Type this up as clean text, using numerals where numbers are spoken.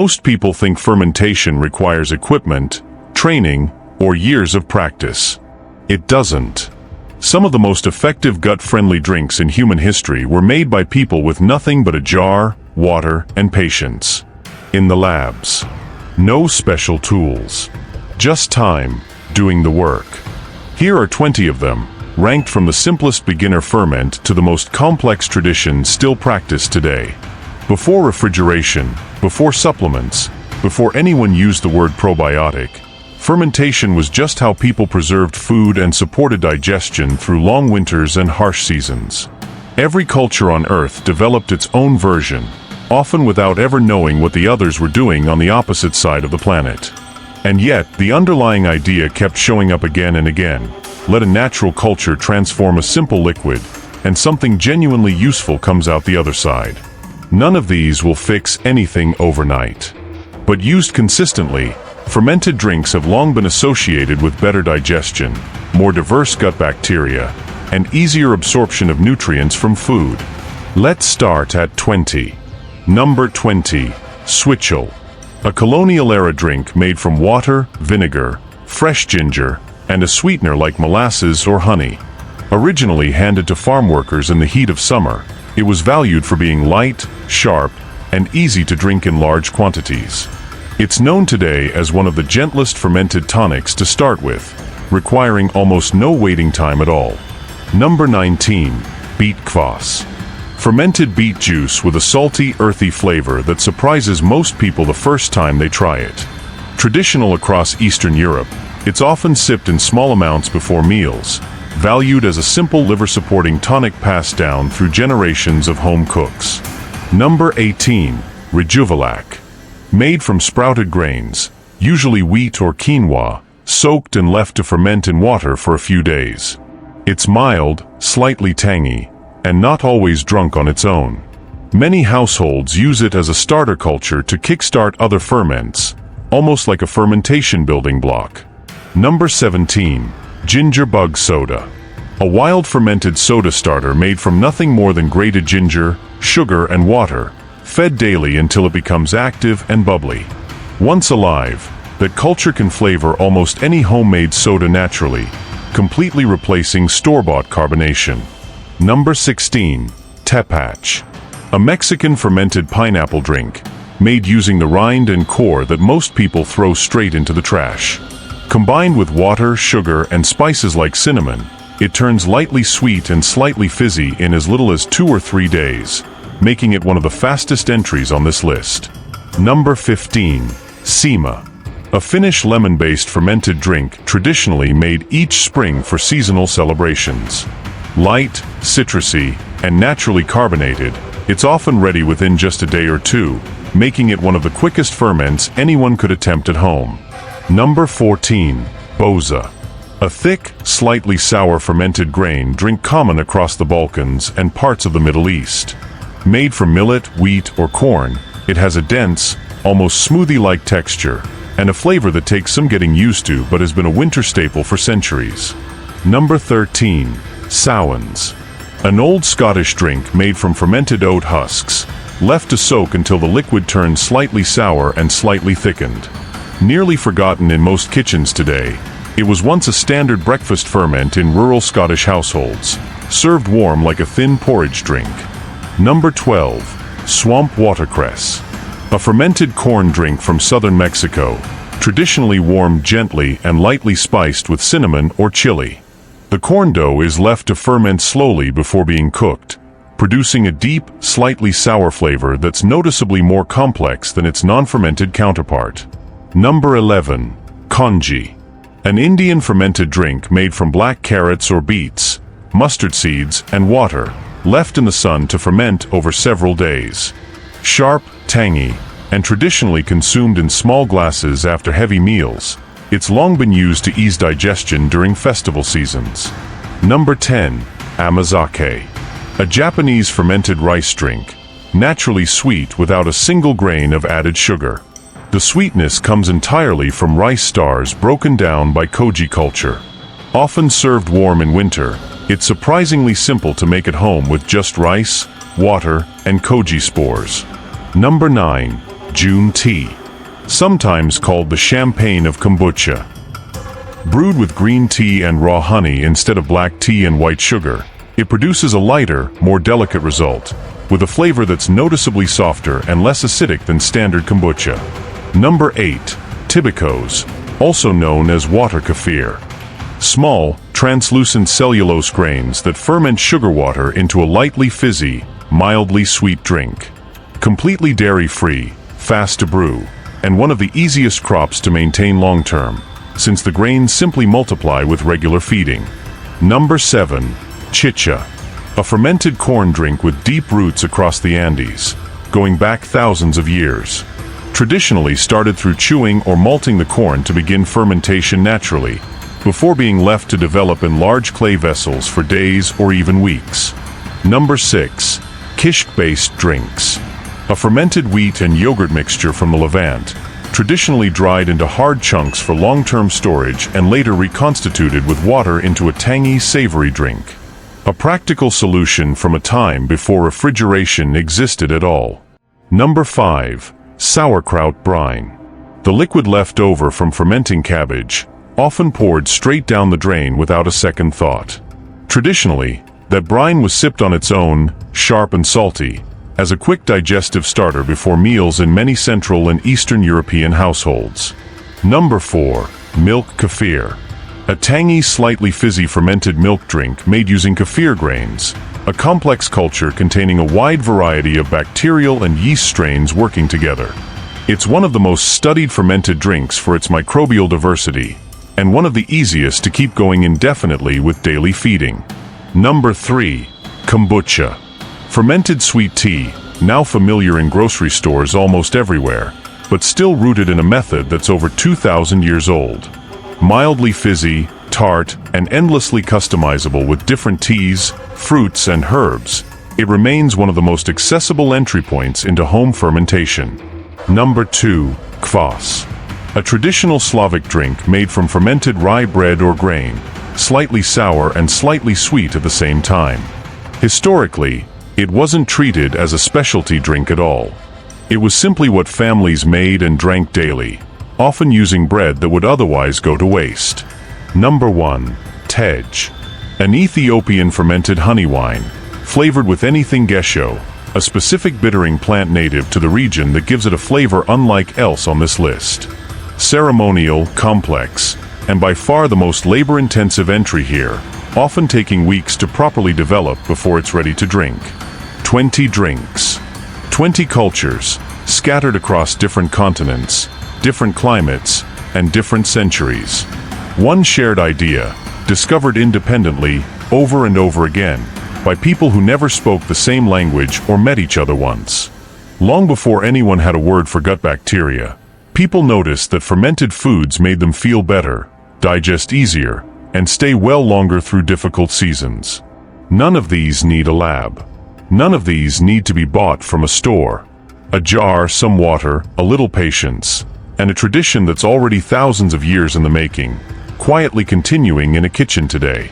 Most people think fermentation requires equipment, training, or years of practice. It doesn't. Some of the most effective gut-friendly drinks in human history were made by people with nothing but a jar, water, and patience. In the labs. No special tools. Just time, doing the work. Here are 20 of them, ranked from the simplest beginner ferment to the most complex tradition still practiced today. Before refrigeration, before supplements, before anyone used the word probiotic, fermentation was just how people preserved food and supported digestion through long winters and harsh seasons. Every culture on Earth developed its own version, often without ever knowing what the others were doing on the opposite side of the planet. And yet, the underlying idea kept showing up again and again. Let a natural culture transform a simple liquid, and something genuinely useful comes out the other side. None of these will fix anything overnight. But used consistently, fermented drinks have long been associated with better digestion, more diverse gut bacteria, and easier absorption of nutrients from food. Let's start at 20. Number 20. Switchel. A colonial-era drink made from water, vinegar, fresh ginger, and a sweetener like molasses or honey. Originally handed to farm workers in the heat of summer, it was valued for being light, sharp, and easy to drink in large quantities. It's known today as one of the gentlest fermented tonics to start with, requiring almost no waiting time at all. Number 19. Beet kvass. Fermented beet juice with a salty, earthy flavor that surprises most people the first time they try it. Traditional across Eastern Europe, it's often sipped in small amounts before meals, valued as a simple liver-supporting tonic passed down through generations of home cooks. Number 18. Rediscovered. Made from sprouted grains, usually wheat or quinoa, soaked and left to ferment in water for a few days. It's mild, slightly tangy, and not always drunk on its own. Many households use it as a starter culture to kickstart other ferments, almost like a fermentation building block. Number 17. Ginger bug soda. A wild fermented soda starter made from nothing more than grated ginger, sugar, and water, fed daily until it becomes active and bubbly. Once alive, that culture can flavor almost any homemade soda naturally, completely replacing store-bought carbonation. Number 16. Tepache. A Mexican fermented pineapple drink, made using the rind and core that most people throw straight into the trash. Combined with water, sugar, and spices like cinnamon, it turns lightly sweet and slightly fizzy in as little as 2 or 3 days, making it one of the fastest entries on this list. Number 15. Sima. A Finnish lemon-based fermented drink traditionally made each spring for seasonal celebrations. Light, citrusy, and naturally carbonated, it's often ready within just a day or two, making it one of the quickest ferments anyone could attempt at home. Number 14. Boza. A thick, slightly sour fermented grain drink common across the Balkans and parts of the Middle East. Made from millet, wheat, or corn, it has a dense, almost smoothie-like texture, and a flavor that takes some getting used to but has been a winter staple for centuries. Number 13. Sowens. An old Scottish drink made from fermented oat husks, left to soak until the liquid turns slightly sour and slightly thickened. Nearly forgotten in most kitchens today, it was once a standard breakfast ferment in rural Scottish households, served warm like a thin porridge drink. Number 12. Swamp watercress. A fermented corn drink from southern Mexico, traditionally warmed gently and lightly spiced with cinnamon or chili. The corn dough is left to ferment slowly before being cooked, producing a deep, slightly sour flavor that's noticeably more complex than its non-fermented counterpart. Number 11. Congee. An Indian fermented drink made from black carrots or beets, mustard seeds, and water, left in the sun to ferment over several days. Sharp, tangy, and traditionally consumed in small glasses after heavy meals, it's long been used to ease digestion during festival seasons. Number 10. Amazake. A Japanese fermented rice drink, naturally sweet without a single grain of added sugar. The sweetness comes entirely from rice stars broken down by koji culture. Often served warm in winter, it's surprisingly simple to make at home with just rice, water, and koji spores. Number 9. June tea, sometimes called the champagne of kombucha. Brewed with green tea and raw honey instead of black tea and white sugar, it produces a lighter, more delicate result, with a flavor that's noticeably softer and less acidic than standard kombucha. Number 8. Tibicos, also known as water kefir. Small, translucent cellulose grains that ferment sugar water into a lightly fizzy, mildly sweet drink. Completely dairy-free, fast to brew, and one of the easiest crops to maintain long-term, since the grains simply multiply with regular feeding. Number 7. Chicha, a fermented corn drink with deep roots across the Andes, going back thousands of years. Traditionally started through chewing or malting the corn to begin fermentation naturally, before being left to develop in large clay vessels for days or even weeks. Number 6. Kishk-based drinks, a fermented wheat and yogurt mixture from the Levant, traditionally dried into hard chunks for long-term storage and later reconstituted with water into a tangy, savory drink. A practical solution from a time before refrigeration existed at all. Number 5. Sauerkraut brine, the liquid left over from fermenting cabbage, often poured straight down the drain without a second thought. Traditionally, that brine was sipped on its own, sharp and salty, as a quick digestive starter before meals in many Central and Eastern European households. Number 4. Milk kefir, a tangy, slightly fizzy fermented milk drink made using kefir grains, a complex culture containing a wide variety of bacterial and yeast strains working together. It's one of the most studied fermented drinks for its microbial diversity, and one of the easiest to keep going indefinitely with daily feeding. Number 3. Kombucha, fermented sweet tea, now familiar in grocery stores almost everywhere, but still rooted in a method that's over 2,000 years old. Mildly fizzy, tart, and endlessly customizable with different teas, fruits, and herbs, it remains one of the most accessible entry points into home fermentation. Number 2. Kvass, a traditional Slavic drink made from fermented rye bread or grain, slightly sour and slightly sweet at the same time. Historically, it wasn't treated as a specialty drink at all. It was simply what families made and drank daily, often using bread that would otherwise go to waste. Number 1. Tej, an Ethiopian fermented honey wine, flavored with anything gesho, a specific bittering plant native to the region that gives it a flavor unlike else on this list. Ceremonial, complex, and by far the most labor-intensive entry here, often taking weeks to properly develop before it's ready to drink. 20 drinks. 20 cultures, scattered across different continents, different climates, and different centuries. One shared idea, discovered independently, over and over again, by people who never spoke the same language or met each other once. Long before anyone had a word for gut bacteria, people noticed that fermented foods made them feel better, digest easier, and stay well longer through difficult seasons. None of these need a lab. None of these need to be bought from a store. A jar, some water, a little patience, and a tradition that's already thousands of years in the making, quietly continuing in a kitchen today.